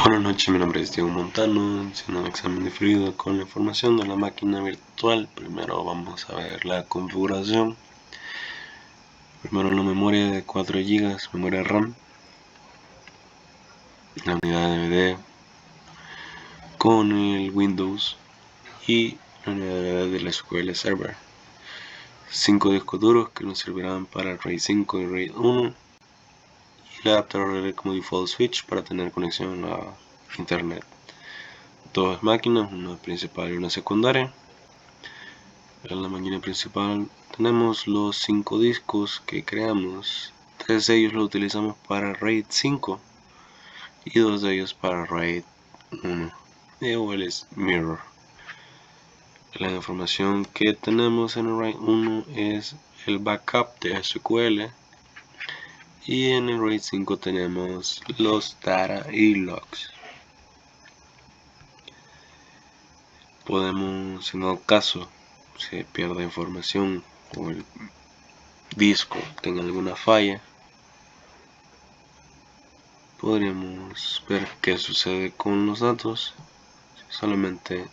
Buenas noches, mi nombre es Diego Montano, haciendo un examen diferido con la información de la máquina virtual. Primero vamos a ver la configuración. Primero la memoria de 4 GB, memoria RAM, la unidad de DVD con el Windows y la unidad de DVD del SQL Server. 5 discos duros que nos servirán para RAID 5 y RAID 1 y el adaptador RLE como default switch para tener conexión a internet. Dos máquinas, una principal y una secundaria. En la máquina principal tenemos los 5 discos que creamos. 3 de ellos los utilizamos para RAID 5 y 2 de ellos para RAID 1 o el Mirror. La información que tenemos en el RAID 1 es el backup de SQL y en el RAID 5 tenemos los data y logs. Podemos, en el caso se pierda información o el disco tenga alguna falla, podríamos ver qué sucede con los datos. Solamente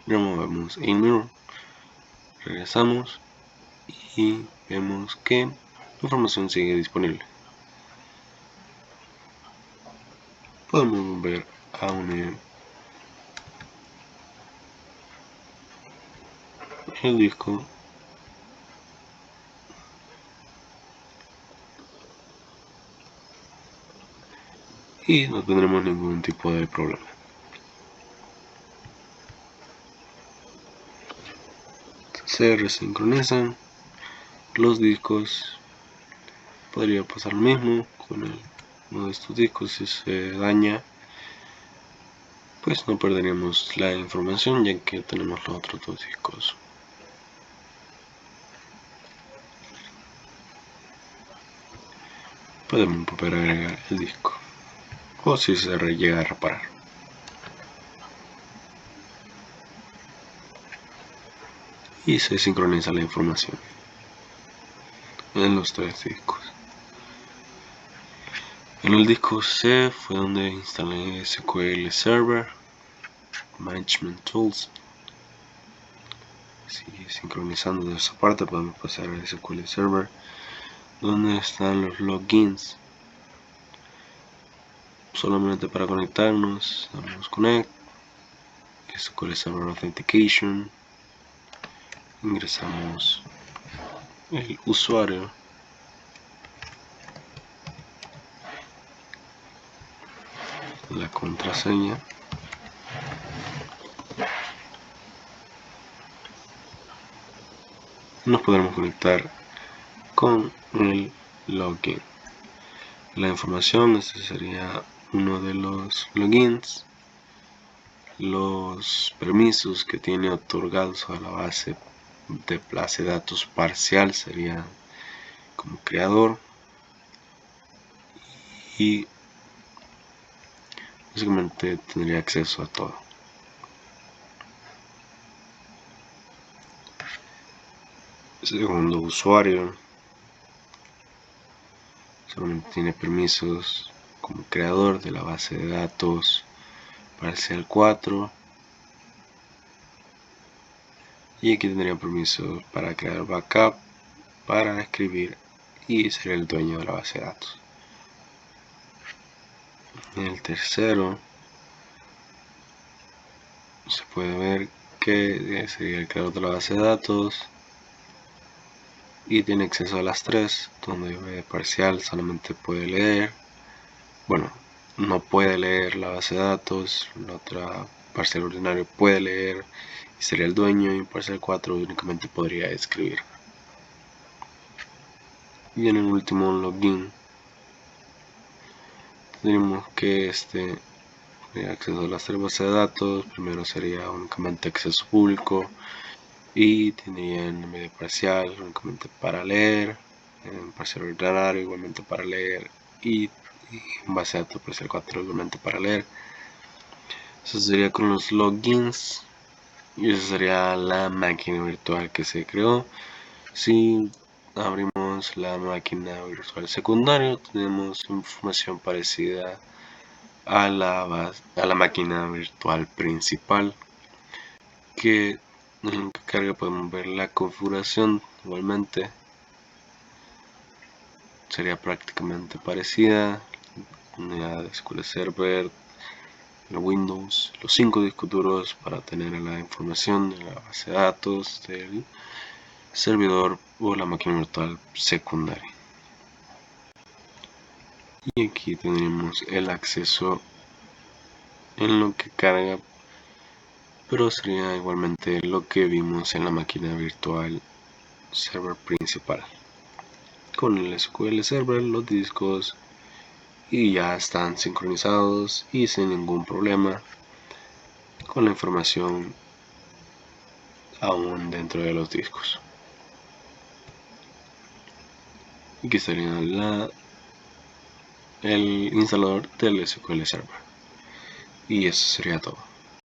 removemos mirror, regresamos y vemos que la información sigue disponible. Podemos volver a unir el disco y no tendremos ningún tipo de problema. Se resincronizan los discos. Podría pasar lo mismo con uno de estos discos. Si se daña, pues no perderíamos la información, ya que tenemos los otros dos discos. Podemos volver a agregar el disco, o si se llega a reparar. Y se sincroniza la información en los 3 discos. En el disco C fue donde instalé SQL Server, Management Tools. Sincronizando de esa parte podemos pasar a SQL Server, donde están los logins. Solamente para conectarnos, damos Connect, SQL Server Authentication, ingresamos el usuario, la contraseña, nos podremos conectar con el login. La información, este sería uno de los logins. Los permisos que tiene otorgados a la base de datos parcial sería como creador, y básicamente tendría acceso a todo. Segundo usuario solamente tiene permisos como creador de la base de datos parcial 4, y aquí tendría permisos para crear backup, para escribir y ser el dueño de la base de datos. En el tercero se puede ver que sería el creador de la base de datos y tiene acceso a las 3, donde parcial solamente puede leer, bueno, no puede leer la base de datos, la otra parcial ordinario puede leer y sería el dueño, y parcial 4 únicamente podría escribir. Y en el último login tendríamos que tendría acceso a las 3 bases de datos. Primero sería únicamente acceso público y tendría en medio parcial únicamente para leer, en parcial ordinario igualmente para leer, y en base de datos parcial 4 igualmente para leer. Eso sería con los logins, y esa sería la máquina virtual que se creó. Si abrimos la máquina virtual secundaria, tenemos información parecida a la máquina virtual principal, que en lo que carga podemos ver la configuración. Igualmente sería prácticamente parecida: unidad de SQL Server, el Windows, los 5 discos duros para tener la información de la base de datos del servidor o la máquina virtual secundaria. Y aquí tendremos el acceso en lo que carga, pero sería igualmente lo que vimos en la máquina virtual server principal, con el SQL Server, los discos, y ya están sincronizados y sin ningún problema, con la información aún dentro de los discos. Y aquí estaría el instalador del SQL Server. Y eso sería todo.